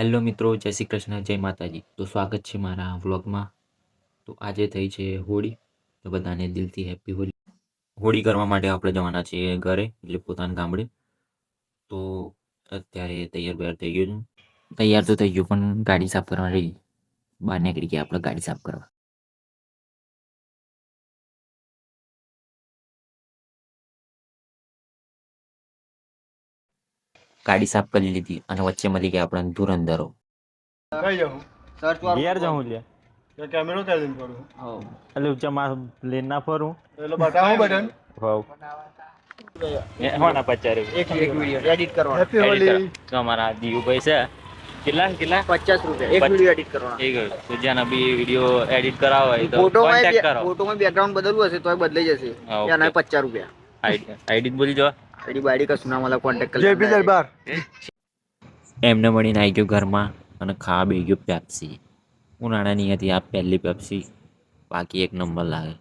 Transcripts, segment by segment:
Hello મિત્રો, જય શ્રી કૃષ્ણ, જય માતાજી. તો સ્વાગત છે મારા વ્લોગમાં. તો આજે થઈ છે હોળી. તો બધાને દિલથી હેપી હોળી. હોળી કરવા માટે આપણે જવાના છીએ ઘરે, એટલે પોતાના ગામડે. તો અત્યારે તૈયાર બૈયાર થઈ ગયું છે. તૈયાર તો થઈ ગયું, પણ ગાડી સાફ કરવા રહી. બહાર નીકળી ગયા આપણે ગાડી સાફ કરવા. ગાડી સાફ કરી લીધી અને વચ્ચે મળી ગયા આપણને ધુરંધરો. કઈ જાઉં ઘેર જાઉં લે કેમેરો ચાલુ કરું એટલે ઊંચા માં લેન ના ફરું એટલે બતાવો બટન હોવ હોના 50 એક વિડિયો એડિટ કરવાનો હેપી હોલી તો અમારા દીવુભાઈ છે કેટલા 50 રૂપિયા એક વિડિયો એડિટ કરવાનો એક તો જેના બી વિડિયો એડિટ કરાવો હોય તો કોન્ટેક્ટ કરો ફોટોમાં બેકગ્રાઉન્ડ બદલવું હશે તોય બદલાઈ જશે એના 50 રૂપિયા આઈડી બોલી જો આઈડી બાઈડી કશું ના मला કોન્ટેક્ટ કરી જેપી દરબાર એમને મળીને આવી ગયો ઘરમાં અને ખાવા બેસી ગયો પેપ્સી. ઉનાળાની હતી આ પહેલી પેપ્સી, બાકી એક નંબર લાગે.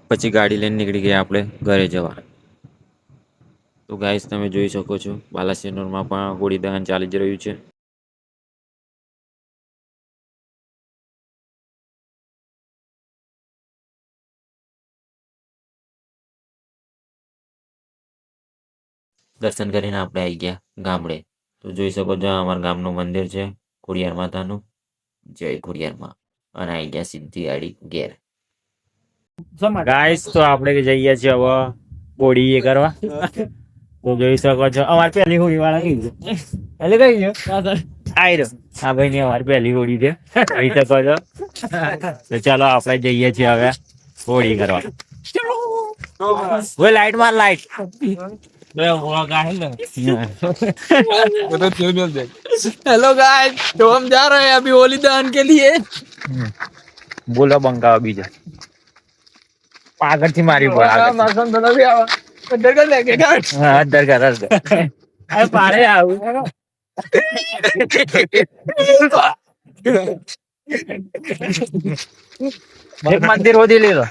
પછી ગાડી લઈને નીકળી ગયા આપણે ઘરે જવા. તો ગાઈસ તમે જોઈ શકો છો બાલાસિનોરમાં પણ હોળી દહન ચાલી જ રહ્યું છે. દર્શન કરીને આપણે આવી ગયા ગામડે. તો જોઈ શકો છો અમારા ગામનું મંદિર છે ખોડિયાર માતાનું. જય ખોડિયારમાં. અને આવી ગયા સીધી ગાડી ઘેર. ગાઈસ તો આપણે જઈએ છીએ હવે હોળી એ કરવા તો જોઈ શકો છો અમારી પહેલી હોળી વાળા કઈ એટલે કઈ ગયો આઈ રહ્યો આ ભાઈ ની અમારી પહેલી હોળી છે જોઈ શકો છો. તો ચાલો આપણે જઈએ છીએ હવે હોળી કરવા. वो लाइट मार लाइट हेलो गाइस, तो हम जा रहे हैं अभी होली दहन के लिए. बोलो बंका बीजा पागल थी मारी मौसम दोनों भी आवा अंदर कर लेके गाइस. हाँ अंदर कर अरे पारे आऊ एक मंदिर हो दिले लो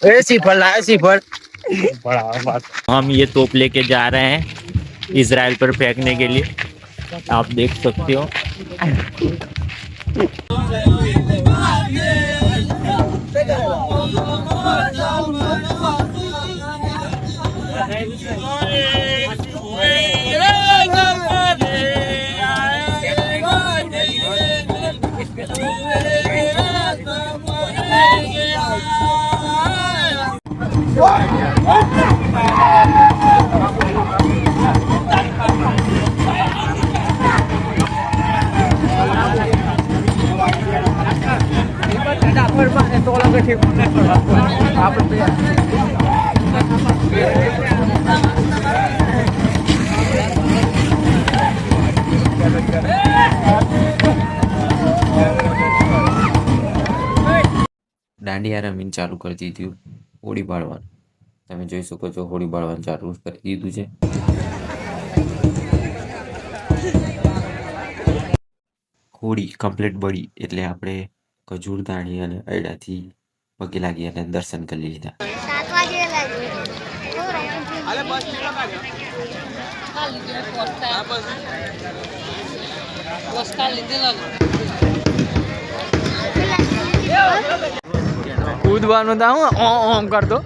ए सीफर लाया सीफर बड़ा बात. हम ये तोप लेके जा रहे हैं इजराइल पर फेंकने के लिए. आप देख सकते हो. દાંડિયા રમીને ચાલુ કરી દીધું હોળી બાળવાનું. તમે જોઈ શકો છો હોળી બાળવાનું ચાલુ કરી દીધું છે. હોળી કમ્પ્લીટ બળી એટલે આપણે ખજૂર દાણી અને અયડાથી પગે લાગી અને દર્શન કરી લીધા. કૂદવાનું તો હું ઓમ કરતો.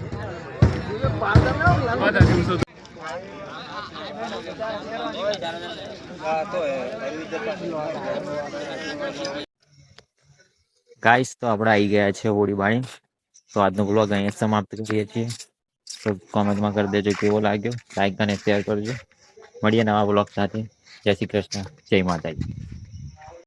ગાઈસ તો આપણે આવી ગયા છે હોળી બાળી. તો આજનો બ્લોગ અહીંયા સમાપ્ત કરીએ છીએ. તો કોમેન્ટમાં કરી દેજો કેવો લાગ્યો, લાઈક અને શેર કરજો. મળીએ નવા બ્લોગ સાથે. જય શ્રી કૃષ્ણ, જય માતાજી.